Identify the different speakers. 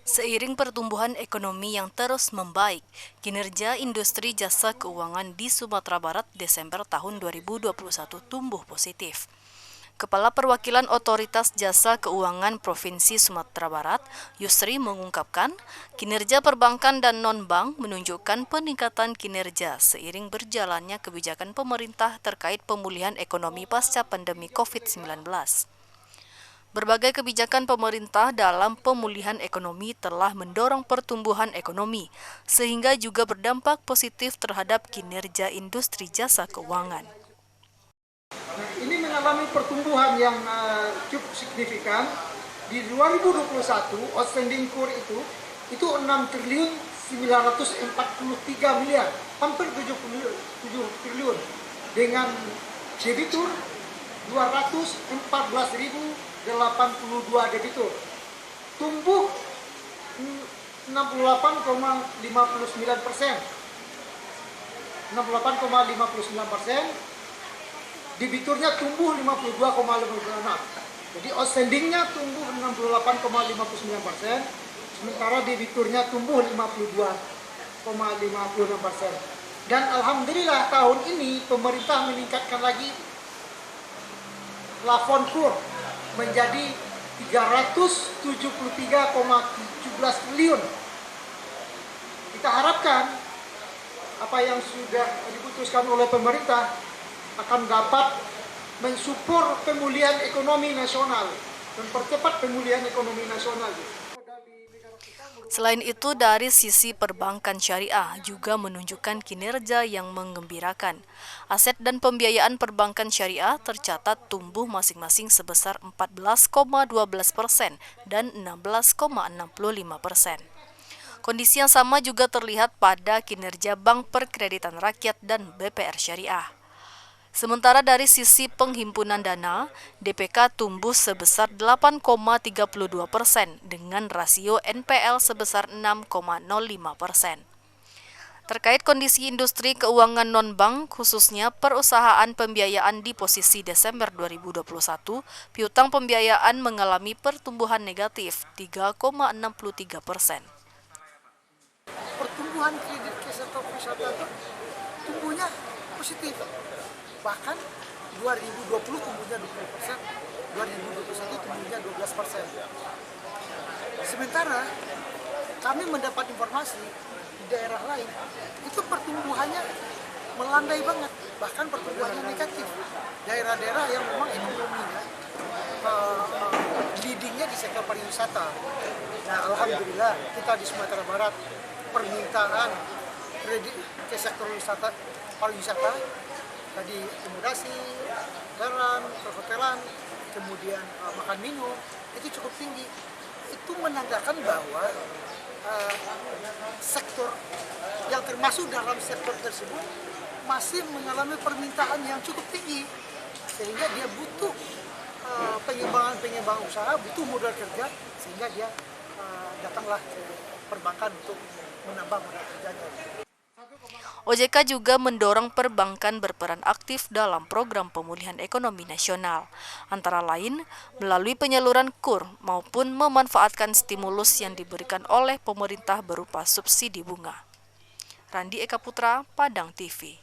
Speaker 1: Seiring pertumbuhan ekonomi yang terus membaik, kinerja industri jasa keuangan di Sumatera Barat Desember tahun 2021 tumbuh positif. Kepala Perwakilan Otoritas Jasa Keuangan Provinsi Sumatera Barat, Yusri mengungkapkan, kinerja perbankan dan non-bank menunjukkan peningkatan kinerja seiring berjalannya kebijakan pemerintah terkait pemulihan ekonomi pasca pandemi COVID-19. Berbagai kebijakan pemerintah dalam pemulihan ekonomi telah mendorong pertumbuhan ekonomi, sehingga juga berdampak positif terhadap kinerja industri jasa keuangan.
Speaker 2: Ini mengalami pertumbuhan yang cukup signifikan. Di 2021, outstanding core itu 6 triliun 943 miliar, hampir 7 triliun, dengan debitur 214.082 debitur, tumbuh 68,59%, debiturnya tumbuh 52,56%. Jadi outstandingnya tumbuh 68,59%, sementara debiturnya tumbuh 52,56%. Dan alhamdulillah tahun ini pemerintah meningkatkan lagi plafon kur menjadi 373,17 triliun. Kita harapkan apa yang sudah diputuskan oleh pemerintah akan dapat mensupport pemulihan ekonomi nasional, mempercepat pemulihan ekonomi nasional.
Speaker 1: Selain itu, dari sisi perbankan syariah juga menunjukkan kinerja yang menggembirakan. Aset dan pembiayaan perbankan syariah tercatat tumbuh masing-masing sebesar 14,12% dan 16,65%. Kondisi yang sama juga terlihat pada kinerja Bank Perkreditan Rakyat dan BPR Syariah. Sementara dari sisi penghimpunan dana, DPK tumbuh sebesar 8,32% dengan rasio NPL sebesar 6,05%. Terkait kondisi industri keuangan non-bank, khususnya perusahaan pembiayaan di posisi Desember 2021, piutang pembiayaan mengalami pertumbuhan negatif 3,63%.
Speaker 2: Pertumbuhan kredit ke sektor wisata itu tumbuhnya positif. Bahkan 2020 tumbuhnya 20%, 2021 tumbuhnya 12%. Sementara kami mendapat informasi di daerah lain, itu pertumbuhannya melandai banget, bahkan pertumbuhannya negatif. Daerah-daerah yang memang ekonominya leadingnya di sektor pariwisata. Nah, alhamdulillah kita di Sumatera Barat permintaan kredit ke sektor pariwisata tadi akomodasi, garam, perhotelan, kemudian makan minum itu cukup tinggi. Itu menandakan bahwa sektor yang termasuk dalam sektor tersebut masih mengalami permintaan yang cukup tinggi, sehingga dia butuh pengembangan usaha, butuh modal kerja, sehingga dia datanglah ke perbankan untuk menambah modal kerjanya.
Speaker 1: OJK juga mendorong perbankan berperan aktif dalam program pemulihan ekonomi nasional, antara lain melalui penyaluran KUR maupun memanfaatkan stimulus yang diberikan oleh pemerintah berupa subsidi bunga. Randi Eka Putra, Padang TV.